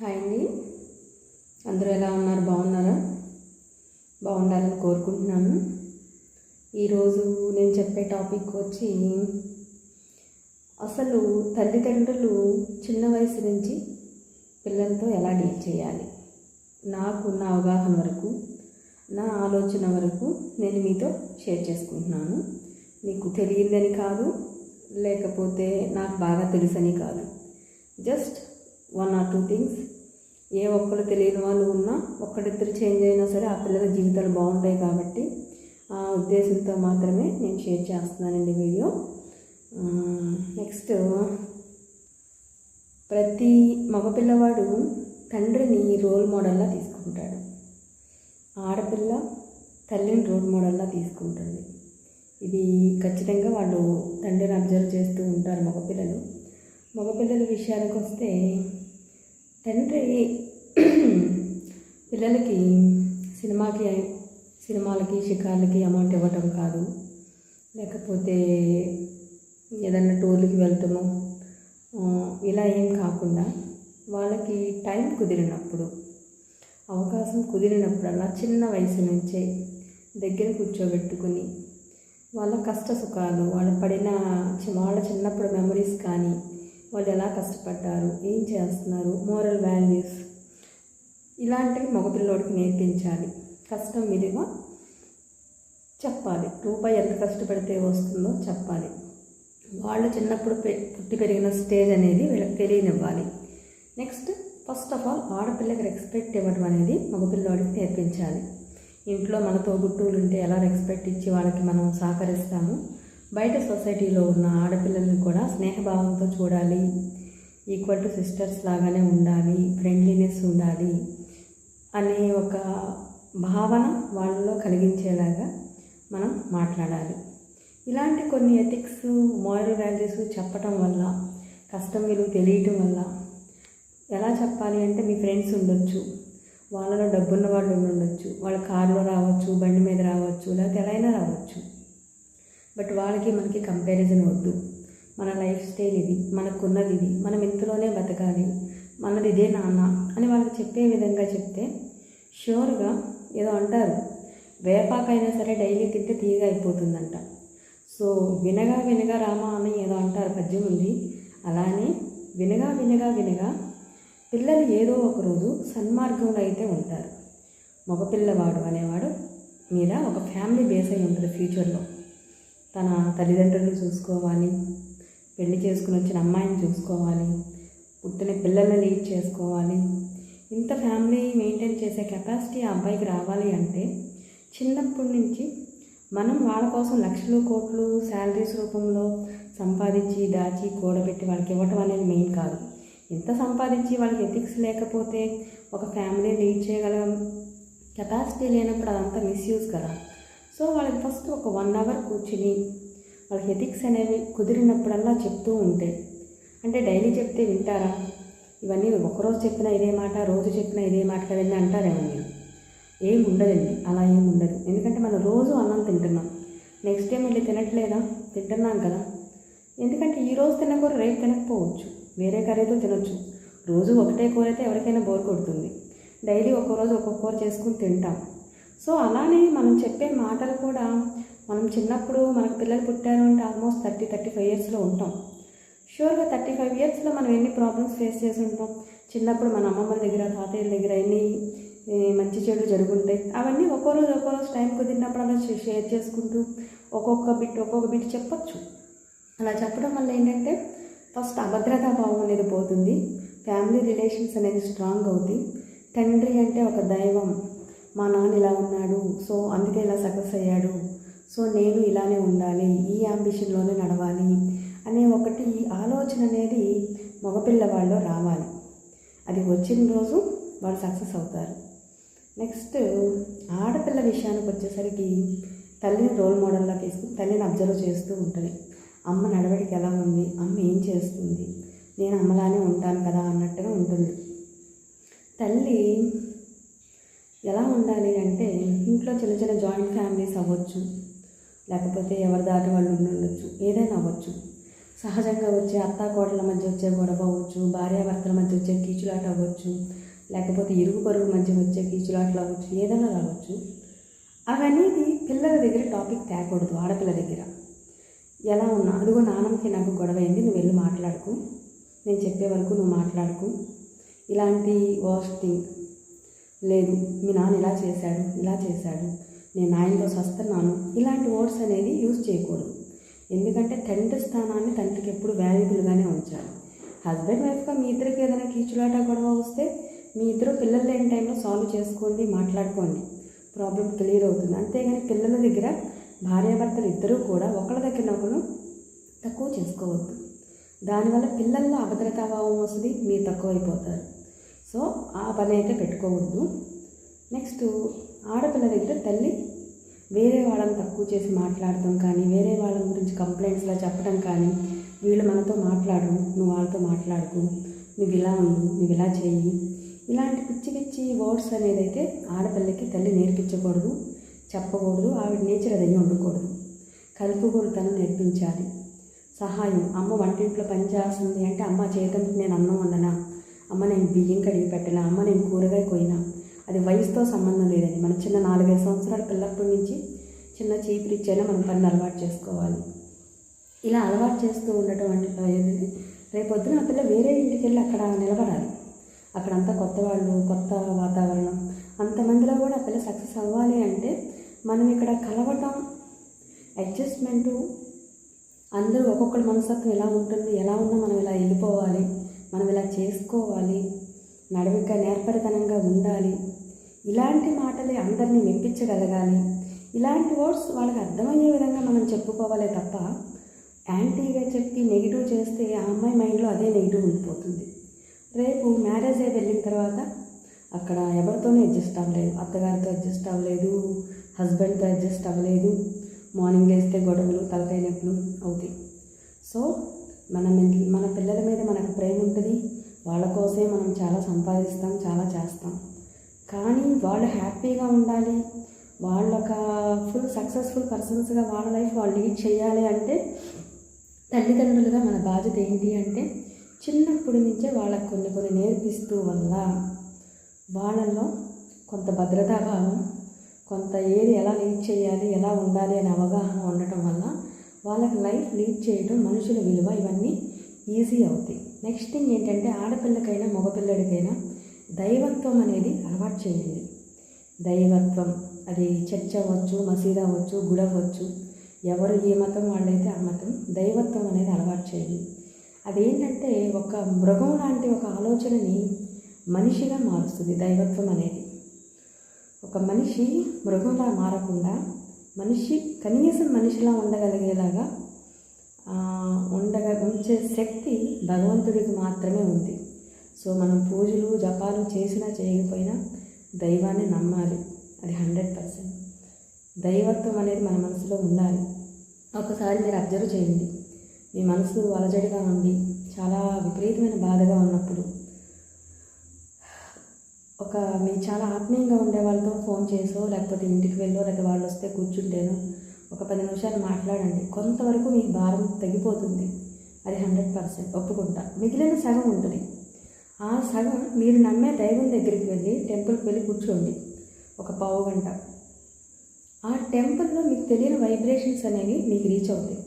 Hi అండి. అందరూ ఎలా ఉన్నారు? బాగున్నారా? బాగుండాలని కోరుకుంటున్నాను. ఈరోజు నేను చెప్పే టాపిక్ వచ్చి అసలు తల్లిదండ్రులు చిన్న వయసు నుంచి పిల్లలతో ఎలా డీల్ చేయాలి. నాకు నా అవగాహన వరకు, నా ఆలోచన వరకు నేను మీతో షేర్ చేసుకుంటున్నాను. మీకు తెలియదని కాదు, లేకపోతే నాకు బాగా తెలుసని కాదు. Just 1 or 2 things. ఏ ఒక్కరు తెలియని వాళ్ళు ఉన్నా, ఒక్కరిద్దరు చేంజ్ అయినా సరే ఆ పిల్లల జీవితాలు బాగుంటాయి కాబట్టి ఆ ఉద్దేశంతో మాత్రమే నేను షేర్ చేస్తున్నానండి వీడియో. నెక్స్ట్, ప్రతి మగపిల్లవాడు తండ్రిని రోల్ మోడల్లా తీసుకుంటాడు. ఆడపిల్ల తల్లిని రోల్ మోడల్లా తీసుకుంటుంది. ఇది ఖచ్చితంగా వాళ్ళు తండ్రిని అబ్జర్వ్ చేస్తూ ఉంటారు మగపిల్లల విషయానికి వస్తే, తండ్రి పిల్లలకి సినిమాలకి షికార్లకి అమౌంట్ ఇవ్వటం కాదు, లేకపోతే ఏదన్నా టూర్లకి వెళ్తాము ఇలా ఏం కాకుండా, వాళ్ళకి టైం కుదిరినప్పుడు, అవకాశం కుదిరినప్పుడల్లా చిన్న వయసు నుంచే దగ్గర కూర్చోబెట్టుకుని వాళ్ళ కష్ట సుఖాలు, వాళ్ళ చిన్నప్పుడు మెమరీస్ కానీ, వాళ్ళు ఎలా కష్టపడ్డారు, ఏం చేస్తున్నారు, మోరల్ వాల్యూస్ ఇలాంటివి మగపిల్లోడికి నేర్పించాలి. కష్టం విలువ చెప్పాలి. రూపాయి ఎంత కష్టపడితే వస్తుందో చెప్పాలి. వాళ్ళు చిన్నప్పుడు పుట్టి పెరిగిన స్టేజ్ అనేది వీళ్ళకి తెలియనివ్వాలి. నెక్స్ట్, ఫస్ట్ ఆఫ్ ఆల్ ఆడపిల్లకి రెస్పెక్ట్ ఇవ్వడం అనేది మగపిల్లోడికి నేర్పించాలి. ఇంట్లో మనతో గుట్టువులు ఉంటే ఎలా రెస్పెక్ట్ ఇచ్చి వాళ్ళకి మనం సహకరిస్తాము, బయట సొసైటీలో ఉన్న ఆడపిల్లల్ని కూడా స్నేహభావంతో చూడాలి. ఈక్వల్ టు సిస్టర్స్ లాగానే ఉండాలి, ఫ్రెండ్లీనెస్ ఉండాలి అనే ఒక భావన వాళ్ళలో కలిగించేలాగా మనం మాట్లాడాలి. ఇలాంటి కొన్ని ఎథిక్స్, మోరల్ వాల్యూస్ చెప్పటం వల్ల, కష్టం విలువ తెలియటం వల్ల, ఎలా చెప్పాలి అంటే, మీ ఫ్రెండ్స్ ఉండొచ్చు, వాళ్ళలో డబ్బున్న వాళ్ళు ఉండొచ్చు, వాళ్ళ కారులో రావచ్చు, బండి మీద రావచ్చు, లేకపోతే ఎలా అయినా రావచ్చు. బట్ వాళ్ళకి మనకి కంపారిజన్ వద్దు. మన లైఫ్ స్టైల్ ఇది, మనకున్నది ఇది, మనం ఇంతలోనే బతకాలి, మనది ఇదే నాన్న అని వాళ్ళకి చెప్పే విధంగా చెప్తే ష్యూర్గా, ఏదో అంటారు, వేపాకైనా సరే డైలీ తింటే తీయగా అయిపోతుందంట. సో వినగా వినగా రామ అని ఏదో అంటారు, పద్యం ఉంది. అలానే వినగా వినగా వినగా పిల్లలు ఏదో ఒకరోజు సన్మార్గంలో అయితే ఉంటారు. మగపిల్లవాడు అనేవాడు మీద ఒక ఫ్యామిలీ బేస్ అయి ఉంటుంది. ఫ్యూచర్లో తన తల్లిదండ్రులను చూసుకోవాలి, పెళ్లి చేసుకుని వచ్చిన అమ్మాయిని చూసుకోవాలి, పుట్టిన పిల్లల్ని లీడ్ చేసుకోవాలి. ఇంత ఫ్యామిలీ మెయింటైన్ చేసే కెపాసిటీ ఆ అబ్బాయికి రావాలి అంటే, చిన్నప్పటి నుంచి మనం వాళ్ళ కోసం లక్షలు కోట్లు శాలరీస్ రూపంలో సంపాదించి దాచి కూడబెట్టి వాళ్ళకి ఇవ్వటం అనేది మెయిన్ కాదు. ఎంత సంపాదించి వాళ్ళకి ఎథిక్స్ లేకపోతే ఒక ఫ్యామిలీ లీడ్ చేయగల కెపాసిటీ లేనప్పుడు అదంతా మిస్యూజ్ కదా. సో వాళ్ళకి ఫస్ట్ ఒక 1 hour కూర్చుని వాళ్ళకి ఎథిక్స్ అనేవి కుదిరినప్పుడల్లా చెప్తూ ఉంటే, అంటే డైలీ చెప్తే వింటారా? ఇవన్నీ ఒకరోజు చెప్పినా ఇదే మాట, రోజు చెప్పినా ఇదే మాట కదండి అంటారేమో మీరు. ఏం ఉండదండి, అలా ఏం ఉండదు. ఎందుకంటే మనం రోజు అన్నం తింటున్నాం, నెక్స్ట్ టైం వెళ్ళి తినట్లేదా? తింటున్నాం కదా. ఎందుకంటే ఈరోజు తిన్న కూర రేపు తినకపోవచ్చు, వేరే కర్రీతో తినొచ్చు. రోజు ఒకటే కూర అయితే ఎవరికైనా బోర్ కొడుతుంది. డైలీ ఒక్కరోజు ఒక్కొక్క కూర చేసుకుని తింటాం. సో అలానే మనం చెప్పే మాటలు కూడా, మనం చిన్నప్పుడు మనకు పిల్లలు పుట్టారు అంటే ఆల్మోస్ట్ 30-35 yearsలో ఉంటాం. షూర్గా 35 yearsలో మనం ఎన్ని ప్రాబ్లమ్స్ ఫేస్ చేసి ఉంటాం. చిన్నప్పుడు మన అమ్మమ్మల దగ్గర, తాతయ్యల దగ్గర ఎన్ని మంచి చెడు జరుగుంటాయి. అవన్నీ ఒక్కో రోజు టైం కుదిరినప్పుడు అలా షేర్ చేసుకుంటూ ఒక్కొక్క బిట్ చెప్పచ్చు. అలా చెప్పడం వల్ల ఏంటంటే, ఫస్ట్ అభద్రతా భావం అనేది పోతుంది, ఫ్యామిలీ రిలేషన్స్ అనేది స్ట్రాంగ్ అవుతాయి. తండ్రి అంటే ఒక దైవం, మా నాన్న ఇలా ఉన్నాడు, సో అందుకే ఇలా సక్సెస్ అయ్యాడు, సో నేను ఇలానే ఉండాలి, ఈ యాంబిషన్లోనే నడవాలి అనే ఒకటి ఆలోచన అనేది మగపిల్లవాళ్ళు రావాలి. అది వచ్చిన రోజు వాళ్ళు సక్సెస్ అవుతారు. నెక్స్ట్, ఆడపిల్ల విషయానికి వచ్చేసరికి తల్లిని రోల్ మోడల్లా తీసుకుని తల్లిని అబ్జర్వ్ చేస్తూ ఉంటుంది. అమ్మ నడవడికి ఎలా ఉంది, అమ్మ ఏం చేస్తుంది, నేను అమ్మలానే ఉంటాను కదా అన్నట్టుగా ఉంటుంది. తల్లి ఎలా ఉండాలి అంటే, ఇంట్లో చిన్న చిన్న జాయింట్ ఫ్యామిలీస్ అవ్వచ్చు, లేకపోతే ఎవరి దాటి వాళ్ళు ఉండొచ్చు, ఏదైనా అవ్వచ్చు. సహజంగా వచ్చే అత్తాకోడల మధ్య వచ్చే గొడవ అవ్వచ్చు, భార్యాభర్తల మధ్య వచ్చే కీచులాట అవ్వచ్చు, లేకపోతే ఇరుగు పొరుగు మధ్య వచ్చే కీచులాటలు అవ్వచ్చు, ఏదైనా రావచ్చు. అవనేది పిల్లల దగ్గర టాపిక్ తేకూడదు. ఆడపిల్ల దగ్గర ఎలా ఉన్నా, అదిగో నాన్నకి నాకు గొడవ అయింది, నువ్వు వెళ్ళి మాట్లాడుకు, నేను చెప్పే వరకు నువ్వు మాట్లాడుకు, ఇలాంటి వర్స్టింగ్ లేదు, మీ నాన్న ఇలా చేశాడు, నేను ఆయనతో వస్తున్నాను, ఇలాంటి వర్డ్స్ అనేది యూజ్ చేయకూడదు. ఎందుకంటే తండ్రి స్థానాన్ని తండ్రికి ఎప్పుడు వాల్యుబుల్గానే ఉంచాలి. హస్బెండ్ వైఫ్గా మీ ఇద్దరికి ఏదైనా కీచులాట గొడవ వస్తే మీ ఇద్దరు పిల్లలు లేని టైంలో సాల్వ్ చేసుకోండి, మాట్లాడుకోండి, ప్రాబ్లం క్లియర్ అవుతుంది. అంతేగాని పిల్లల దగ్గర భార్యాభర్తలు ఇద్దరూ కూడా ఒకళ్ళ దగ్గర ఒకరు తక్కువ చేసుకోవద్దు. దానివల్ల పిల్లల్లో అభద్రతాభావం వస్తుంది, మీరు తక్కువైపోతారు. సో ఆ పని అయితే పెట్టుకోవద్దు. నెక్స్ట్, ఆడపిల్ల దగ్గర తల్లి వేరే వాళ్ళని తక్కువ చేసి మాట్లాడటం కానీ, వేరే వాళ్ళ గురించి కంప్లైంట్స్లా చెప్పడం కానీ, వీళ్ళు మనతో మాట్లాడరు, నువ్వు వాళ్ళతో మాట్లాడుకు, నువ్వు ఇలా ఉండు, నువ్వు ఇలా చేయి, ఇలాంటి పిచ్చి పిచ్చి వర్డ్స్ అనేది అయితే ఆడపిల్లకి తల్లి నేర్పించకూడదు, చెప్పకూడదు. ఆవిడ నేచర్ అదయ్యి ఉండకూడదు. కలుపుగోలుతనం నేర్పించాలి. సహాయం, అమ్మ వంటింట్లో పని చేస్తుంది అంటే అమ్మ చేతంతో నేను అన్నం వండనా, అమ్మ నేను బియ్యం కడిగి పెట్టనా, అమ్మ నేను కూరగాయ కోయినా, అది వయసుతో సంబంధం లేదండి. మన చిన్న 4-5 సంవత్సరాల పిల్లప్పటి నుంచి చిన్న చీపురు ఇచ్చైనా మనం పని అలవాటు చేసుకోవాలి. ఇలా అలవాటు చేస్తూ ఉండటం అంటే ఏంటంటే రేపొద్దున ఆ పిల్ల వేరే ఇంటికి వెళ్ళి అక్కడ నిలబడాలి. అక్కడంతా కొత్త వాళ్ళు, కొత్త వాతావరణం, అంతమందిలో కూడా ఆ పిల్ల సక్సెస్ అవ్వాలి అంటే మనం ఇక్కడ కలవటం, అడ్జస్ట్మెంటు, అందరూ ఒక్కొక్కరి మనస్తత్వం ఎలా ఉంటుంది, ఎలా ఉన్నా మనం ఇలా వెళ్ళిపోవాలి, మనం ఇలా చేసుకోవాలి, నడవిక నేర్పరితనంగా ఉండాలి, ఇలాంటి మాటలే అందరినీ మెప్పించగలగాలి. ఇలాంటి వర్డ్స్ వాళ్ళకి అర్థమయ్యే విధంగా మనం చెప్పుకోవాలి తప్ప యాంటీగా చెప్పి నెగిటివ్ చేస్తే ఆ అమ్మాయి మైండ్లో అదే నెగిటివ్ ఉండిపోతుంది. రేపు మ్యారేజ్ అయి వెళ్ళిన తర్వాత అక్కడ ఎవరితోనూ అడ్జస్ట్ అవ్వలేదు, అత్తగారితో అడ్జస్ట్ అవ్వలేదు, హస్బెండ్తో అడ్జస్ట్ అవ్వలేదు, మార్నింగ్ లేస్తే గొడవలు, తలకాయ నొప్పులు అవుతాయి. సో మన పిల్లల మీద మనకు ప్రేమ ఉంటుంది, వాళ్ళ కోసమే మనం చాలా సంపాదిస్తాం, చాలా చేస్తాం. కానీ వాళ్ళు హ్యాపీగా ఉండాలి, వాళ్ళొక ఫుల్ సక్సెస్ఫుల్ పర్సన్స్గా వాళ్ళ లైఫ్ వాళ్ళు లీడ్ చేయాలి అంటే తల్లిదండ్రులుగా మన బాధ్యత ఏంటి అంటే చిన్నప్పటి నుంచే వాళ్ళకు కొన్ని నేర్పిస్తూ వల్ల వాళ్ళల్లో కొంత భద్రతాభావం, కొంత ఏది ఎలా లీడ్ చేయాలి, ఎలా ఉండాలి అనే అవగాహన ఉండటం వల్ల వాళ్ళకి లైఫ్ లీడ్ చేయడం, మనుషుల విలువ, ఇవన్నీ ఈజీ అవుతాయి. నెక్స్ట్ థింగ్ ఏంటంటే ఆడపిల్లకైనా మగపిల్లడికైనా దైవత్వం అనేది అలవాటు చేయండి. దైవత్వం అది చర్చ్ అవ్వచ్చు, మసీదు అవ్వచ్చు, గుడి అవ్వచ్చు, ఎవరు ఏ మతం వాళ్ళైతే ఆ మతం, దైవత్వం అనేది అలవాటు చేయండి. అదేంటంటే ఒక మృగం లాంటి ఒక ఆలోచనని మనిషిగా మారుస్తుంది దైవత్వం అనేది. ఒక మనిషి మృగంలా మారకుండా మనిషి కనీసం మనిషిలా ఉండగలిగేలాగా ఉంచే శక్తి భగవంతుడికి మాత్రమే ఉంది. సో మనం పూజలు జపాలు చేసినా చేయకపోయినా దైవాన్ని నమ్మాలి, అది 100%. దైవత్వం అనేది మన మనసులో ఉండాలి. ఒకసారి మీరు అబ్జర్వ్ చేయండి, మీ మనసు అలజడిగా ఉండి చాలా విపరీతమైన బాధగా ఉన్నప్పుడు మీ చాలా ఆత్మీయంగా ఉండే వాళ్ళతో ఫోన్ చేసో లేకపోతే ఇంటికి వెళ్ళో లేకపోతే వాళ్ళు వస్తే కూర్చుంటేనో ఒక 10 నిమిషాలు మాట్లాడండి. కొంతవరకు మీ భారం తగ్గిపోతుంది, అది 100% ఒప్పుకుంటా. మిగిలిన సగం ఉంటుంది. ఆ సగం మీరు నమ్మే దైవం దగ్గరికి వెళ్ళి టెంపుల్కి వెళ్ళి కూర్చోండి ఒక పావు గంట. ఆ టెంపుల్లో మీకు తెలియని వైబ్రేషన్స్ అనేవి మీకు రీచ్ అవుతాయి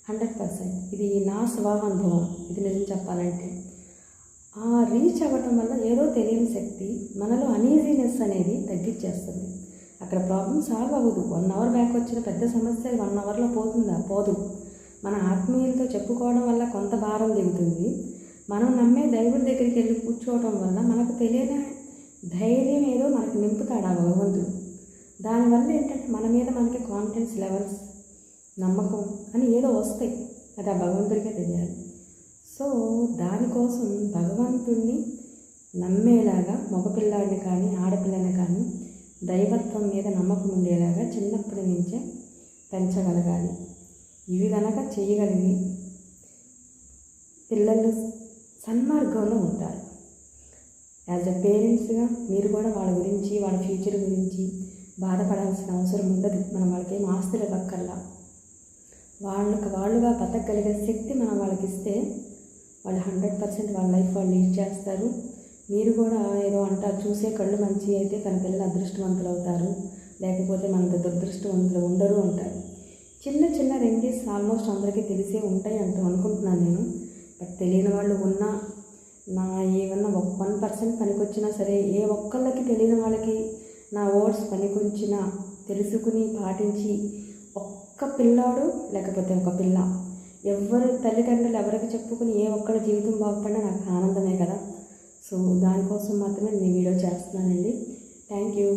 100%. ఇది నా స్వానుభవం, ఇది నిజం చెప్పాలంటే. ఆ రీచ్ అవ్వటం వల్ల ఏదో తెలియని శక్తి మనలో అనీజీనెస్ అనేది తగ్గించేస్తుంది. అక్కడ ప్రాబ్లం సాల్వ్ అవ్వదు. 1 అవర్ బ్యాక్ వచ్చిన పెద్ద సమస్య 1 అవర్లో పోతుందా? పోదు. మన ఆత్మీయులతో చెప్పుకోవడం వల్ల కొంత భారం దిగుతుంది. మనం నమ్మే దైవుడి దగ్గరికి వెళ్ళి కూర్చోవడం వల్ల మనకు తెలియని ధైర్యం ఏదో మనకు నింపుతాడు ఆ భగవంతుడు. దానివల్ల ఏంటంటే మన మీద మనకి కాన్ఫిడెన్స్ లెవెల్స్, నమ్మకం అని ఏదో వస్తాయి. అది ఆ భగవంతుడికే తెలియాలి. సో దానికోసం భగవంతుడిని నమ్మేలాగా మగపిల్లాడిని కానీ ఆడపిల్లని కానీ దైవత్వం మీద నమ్మకం ఉండేలాగా చిన్నప్పటి నుంచే పెంచగలగాలి. ఇవి కనుక చేయగలిగి పిల్లలు సన్మార్గంలో ఉంటారు. యాజ్ ఎ పేరెంట్స్గా మీరు కూడా వాళ్ళ గురించి, వాళ్ళ ఫ్యూచర్ గురించి బాధపడాల్సిన అవసరం ఉండదు. మనం వాళ్ళకి ఏం ఆస్తులు ఇవ్వక్కర్లా. వాళ్ళుగా బతకగలిగే శక్తి మనం వాళ్ళకి ఇస్తే వాళ్ళు 100% వాళ్ళ లైఫ్ వాళ్ళు లీడ్ చేస్తారు. మీరు కూడా ఏదో అంటారు, చూసే కళ్ళు మంచి అయితే తన పిల్లలు అదృష్టవంతులు అవుతారు, లేకపోతే మన దురదృష్టవంతులు ఉండరు అంటారు. చిన్న చిన్న రెమెడీస్ ఆల్మోస్ట్ అందరికీ తెలిసే ఉంటాయి అనుకుంటున్నాను నేను. బట్ తెలియని వాళ్ళు ఉన్నా, ఏమన్నా 1% పనికొచ్చినా సరే, ఏ ఒక్కళ్ళకి తెలియని వాళ్ళకి నా వర్డ్స్ పనికొచ్చినా తెలుసుకుని పాటించి ఒక్క పిల్లాడు లేకపోతే ఒక పిల్ల ఎవరు తల్లిదండ్రులు ఎవరికి చెప్పుకుని ఏ ఒక్కరి జీవితం బాగుపడినా నాకు ఆనందమే కదా. సో దానికోసం మాత్రమే నేను వీడియో చేస్తున్నానండి. Thank you.